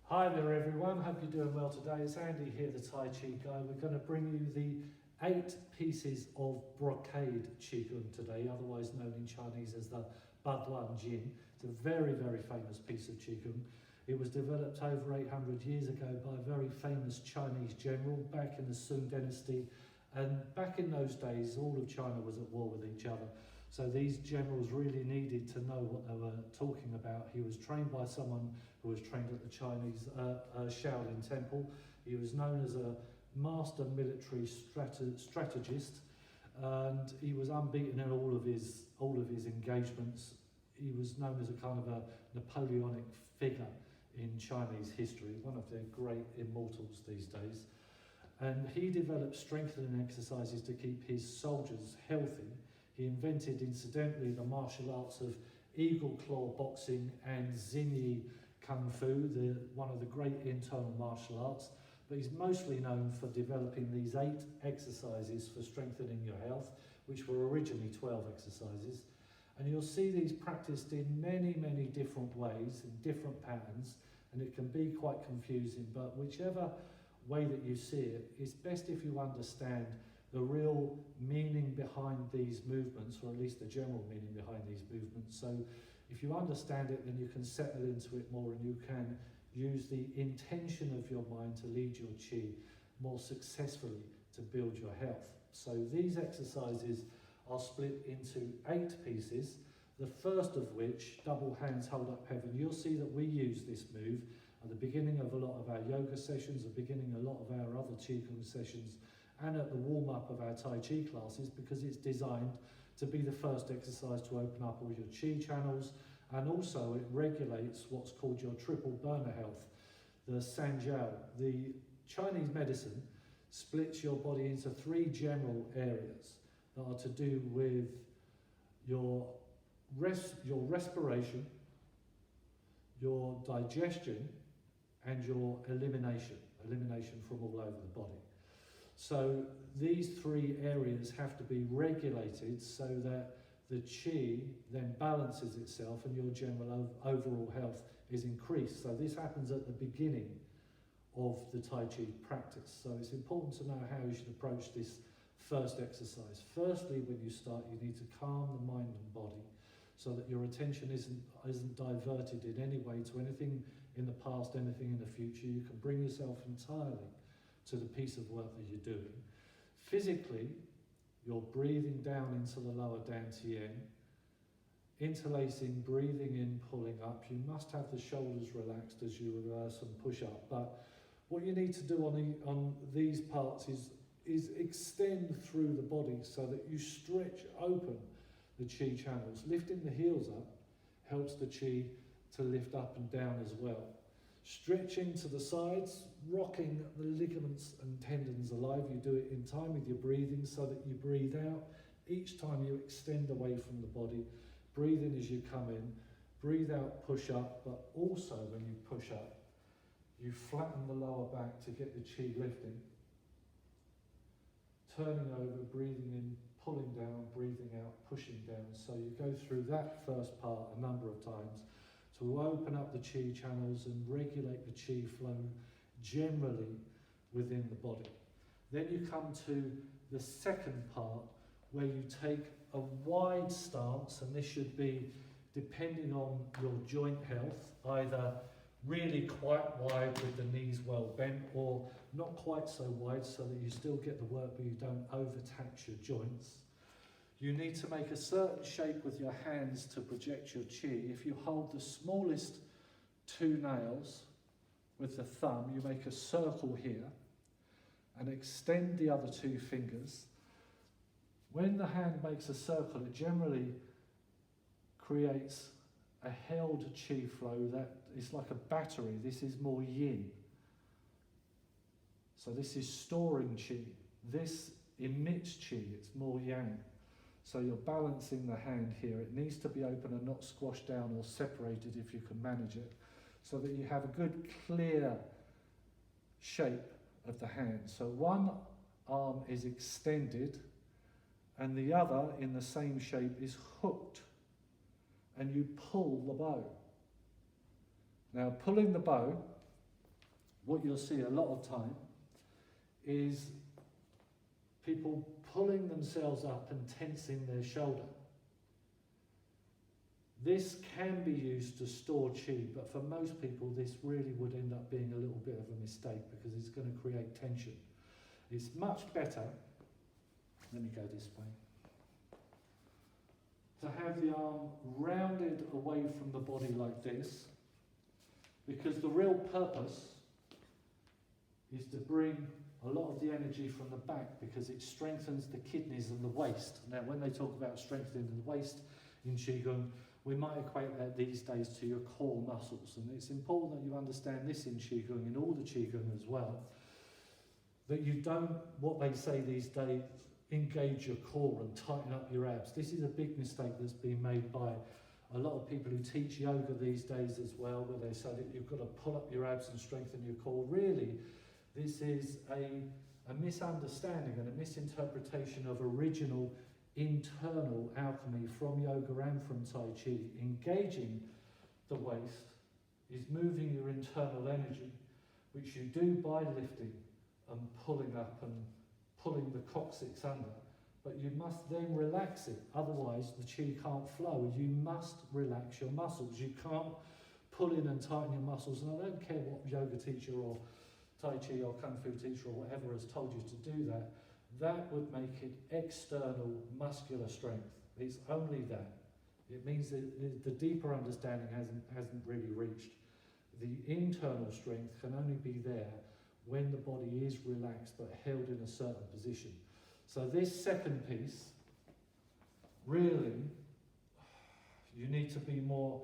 Hi there everyone, hope you're doing well today. It's Andy here, the Tai Chi guy. We're going to bring you the 8 pieces of brocade QiGong today, otherwise known in Chinese as the Duan Jin. It's a very, very famous piece of QiGong. It was developed over 800 years ago by a very famous Chinese general back in the Sung dynasty. And back in those days, all of China was at war with each other. So these generals really needed to know what they were talking about. He was trained by someone who was trained at the Chinese Shaolin Temple. He was known as a master military strategist, and he was unbeaten in all of his engagements. He was known as a kind of a Napoleonic figure in Chinese history, one of their great immortals these days. And he developed strengthening exercises to keep his soldiers healthy. He invented, incidentally, the martial arts of eagle claw boxing and Xinyi Kung Fu, one of the great internal martial arts. But he's mostly known for developing these 8 exercises for strengthening your health, which were originally 12 exercises. And you'll see these practiced in many, many different ways, in different patterns, and it can be quite confusing, but whichever way that you see it, it's best if you understand the real meaning behind these movements, or at least the general meaning behind these movements. So if you understand it, then you can settle into it more, and you can use the intention of your mind to lead your qi more successfully to build your health. So these exercises are split into 8 pieces, the first of which, double hands hold up heaven. You'll see that we use this move at the beginning of a lot of our yoga sessions, the beginning of a lot of our other qigong sessions, and at the warm-up of our Tai Chi classes, because it's designed to be the first exercise to open up all your Qi channels, and also it regulates what's called your triple burner health, the Sanjiao. The Chinese medicine splits your body into 3 general areas that are to do with your respiration, your digestion, and your elimination from all over the body. So these 3 areas have to be regulated so that the qi then balances itself and your general overall health is increased. So this happens at the beginning of the Tai Chi practice. So it's important to know how you should approach this first exercise. Firstly, when you start, you need to calm the mind and body so that your attention isn't diverted in any way to anything in the past, anything in the future. You can bring yourself entirely to the piece of work that you're doing. Physically, you're breathing down into the lower dantian, interlacing, breathing in, pulling up. You must have the shoulders relaxed as you reverse and push up. But what you need to do on these parts is extend through the body so that you stretch open the qi channels. Lifting the heels up helps the qi to lift up and down as well. Stretching to the sides, rocking the ligaments and tendons alive. You do it in time with your breathing so that you breathe out. Each time you extend away from the body, breathe in as you come in, breathe out, push up, but also when you push up, you flatten the lower back to get the qi lifting. Turning over, breathing in, pulling down, breathing out, pushing down. So you go through that first part a number of times to open up the qi channels and regulate the qi flow generally within the body. Then you come to the second part where you take a wide stance, and this should be depending on your joint health, either really quite wide with the knees well bent, or not quite so wide so that you still get the work but you don't overtax your joints. You need to make a certain shape with your hands to project your qi. If you hold the smallest 2 nails with the thumb, you make a circle here and extend the other 2 fingers. When the hand makes a circle, it generally creates a held qi flow that is like a battery. This is more yin. So this is storing qi. This emits qi, it's more yang. So you're balancing the hand here. It needs to be open and not squashed down or separated if you can manage it, so that you have a good clear shape of the hand. So one arm is extended and the other in the same shape is hooked, and you pull the bow. Now pulling the bow what you'll see a lot of time is people pulling themselves up and tensing their shoulder. This can be used to store chi, but for most people this really would end up being a little bit of a mistake because it's going to create tension. It's much better, let me go this way, to have the arm rounded away from the body like this, because the real purpose is to bring a lot of the energy from the back, because it strengthens the kidneys and the waist. Now when they talk about strengthening the waist in Qigong, we might equate that these days to your core muscles, and it's important that you understand this in Qigong, in all the Qigong as well, that you don't, what they say these days, engage your core and tighten up your abs. This is a big mistake that's been made by a lot of people who teach yoga these days as well, where they say that you've got to pull up your abs and strengthen your core. Really, this is a misunderstanding and a misinterpretation of original internal alchemy from yoga and from Tai Chi. Engaging the waist is moving your internal energy, which you do by lifting and pulling up and pulling the coccyx under, but you must then relax it, otherwise the chi can't flow. You must relax your muscles. You can't pull in and tighten your muscles, and I don't care what yoga teacher or Tai Chi or Kung Fu teacher or whatever has told you to do that. That would make it external muscular strength. It's only that. It means that the deeper understanding hasn't really reached. The internal strength can only be there when the body is relaxed but held in a certain position. So this second piece, really, you need to be more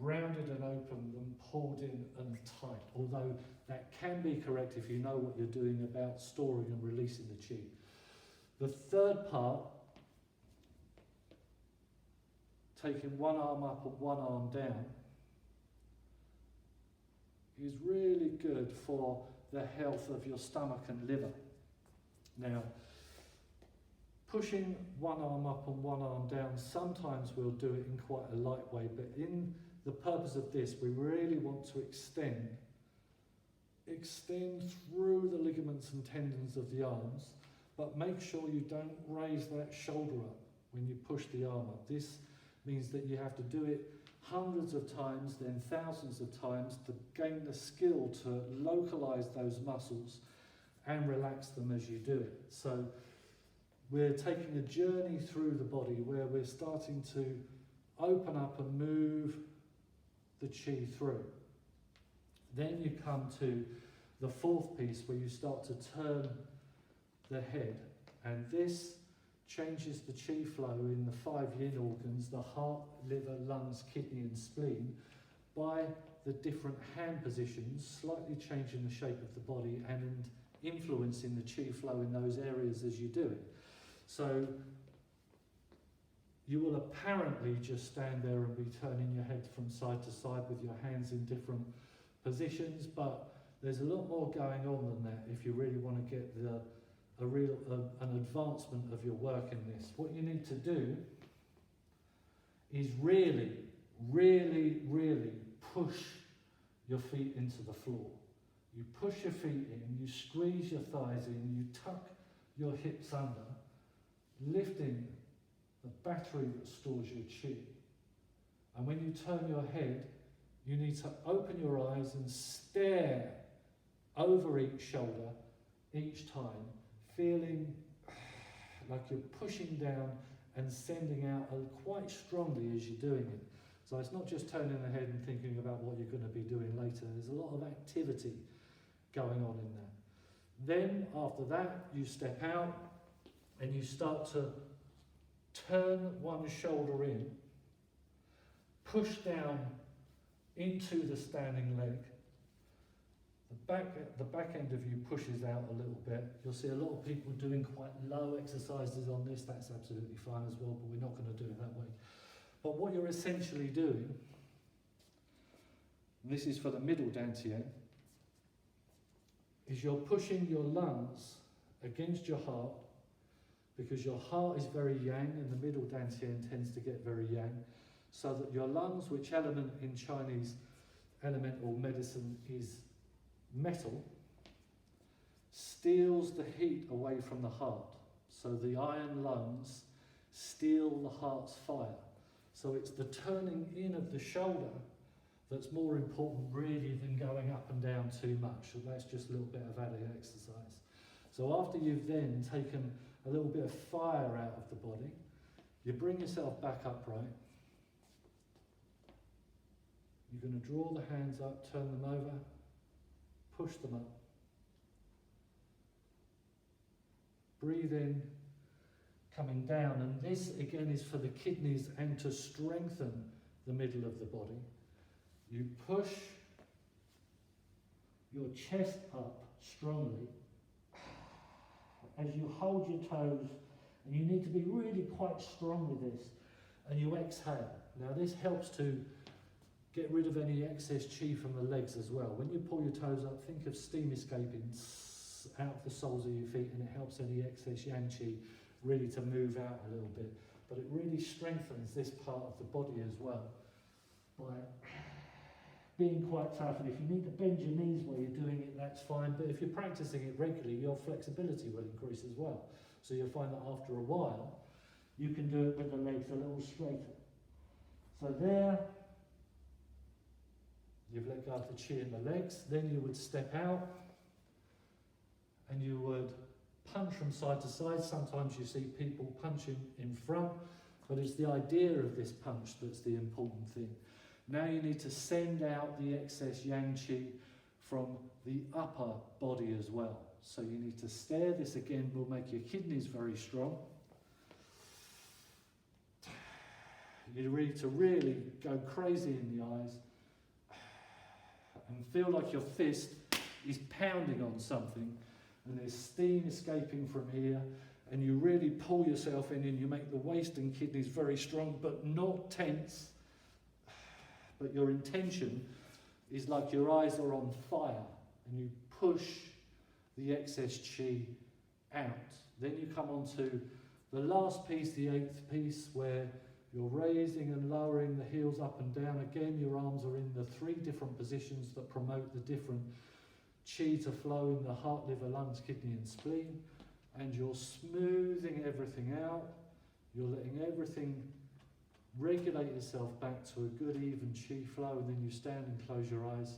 rounded and open than pulled in and tight, although that can be correct if you know what you're doing about storing and releasing the chi. The third part, taking one arm up and one arm down, is really good for the health of your stomach and liver. Now, pushing one arm up and one arm down, sometimes we'll do it in quite a light way, but in the purpose of this, we really want to extend through the ligaments and tendons of the arms, but make sure you don't raise that shoulder up when you push the arm up. This means that you have to do it hundreds of times, then thousands of times, to gain the skill to localize those muscles and relax them as you do it. So we're taking a journey through the body where we're starting to open up and move the chi through. Then you come to the fourth piece where you start to turn the head, and this changes the chi flow in the 5 yin organs, the heart, liver, lungs, kidney and spleen, by the different hand positions, slightly changing the shape of the body and influencing the chi flow in those areas as you do it. So you will apparently just stand there and be turning your head from side to side with your hands in different positions, but there's a lot more going on than that if you really want to get an advancement of your work in this. What you need to do is really, really, really push your feet into the floor. You push your feet in, you squeeze your thighs in, you tuck your hips under, lifting the battery that stores your chi. And when you turn your head, you need to open your eyes and stare over each shoulder each time, feeling like you're pushing down and sending out quite strongly as you're doing it. So it's not just turning the head and thinking about what you're going to be doing later. There's a lot of activity going on in that. Then after that, you step out and you start to turn one shoulder in, push down into the standing leg. The back end of you pushes out a little bit. You'll see a lot of people doing quite low exercises on this. That's absolutely fine as well, but we're not going to do it that way. But what you're essentially doing, this is for the middle dantian, is you're pushing your lungs against your heart, because your heart is very yang and the middle dantian tends to get very yang, so that your lungs, which element in Chinese elemental medicine is metal steals the heat away from the heart. So the iron lungs steal the heart's fire. So it's the turning in of the shoulder that's more important really than going up and down too much. So that's just a little bit of added exercise. So after you've then taken a little bit of fire out of the body, you bring yourself back upright. You're going to draw the hands up, turn them over, push them up. Breathe in, coming down, and this again is for the kidneys and to strengthen the middle of the body. You push your chest up strongly as you hold your toes, and you need to be really quite strong with this, and you exhale. Now this helps to get rid of any excess chi from the legs as well. When you pull your toes up, think of steam escaping out of the soles of your feet, and it helps any excess yang chi really to move out a little bit. But it really strengthens this part of the body as well by being quite tough. And if you need to bend your knees while you're doing it, that's fine. But if you're practicing it regularly, your flexibility will increase as well. So you'll find that after a while, you can do it with the legs a little straighter. So there, you've let go of the chi in the legs. Then you would step out and you would punch from side to side. Sometimes you see people punching in front, but it's the idea of this punch that's the important thing. Now you need to send out the excess yang chi from the upper body as well. So you need to stare. This again will make your kidneys very strong. You need to really go crazy in the eyes and feel like your fist is pounding on something, and there's steam escaping from here, and you really pull yourself in and you make the waist and kidneys very strong but not tense. But your intention is like your eyes are on fire, and you push the excess chi out. Then you come on to the last piece, the 8th piece, where you're raising and lowering the heels up and down. Again, your arms are in the 3 different positions that promote the different chi to flow in the heart, liver, lungs, kidney and spleen. And you're smoothing everything out. You're letting everything regulate yourself back to a good even chi flow, and then you stand and close your eyes.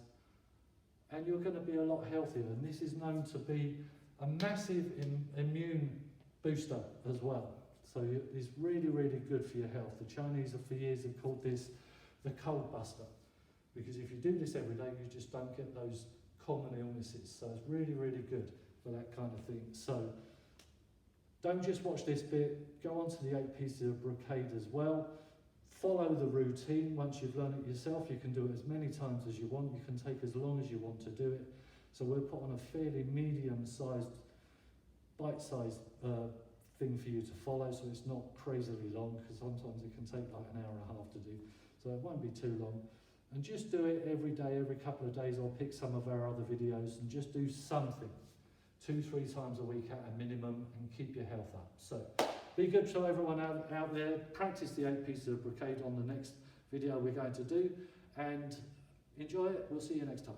And you're going to be a lot healthier. And this is known to be a massive immune booster as well. So it's really, really good for your health. The Chinese for years have called this the cold buster, because if you do this every day, you just don't get those common illnesses. So it's really, really good for that kind of thing. So don't just watch this bit, go on to the 8 pieces of brocade as well. Follow the routine. Once you've learned it yourself, you can do it as many times as you want. You can take as long as you want to do it. So we'll put on a fairly medium-sized, bite-sized thing for you to follow, so it's not crazily long, because sometimes it can take like an hour and a half to do. So it won't be too long. And just do it every day, every couple of days. I'll pick some of our other videos and just do something 2-3 times a week at a minimum, and keep your health up. So be good to everyone out there. Practice the 8 pieces of brocade on the next video we're going to do, and enjoy it. We'll see you next time.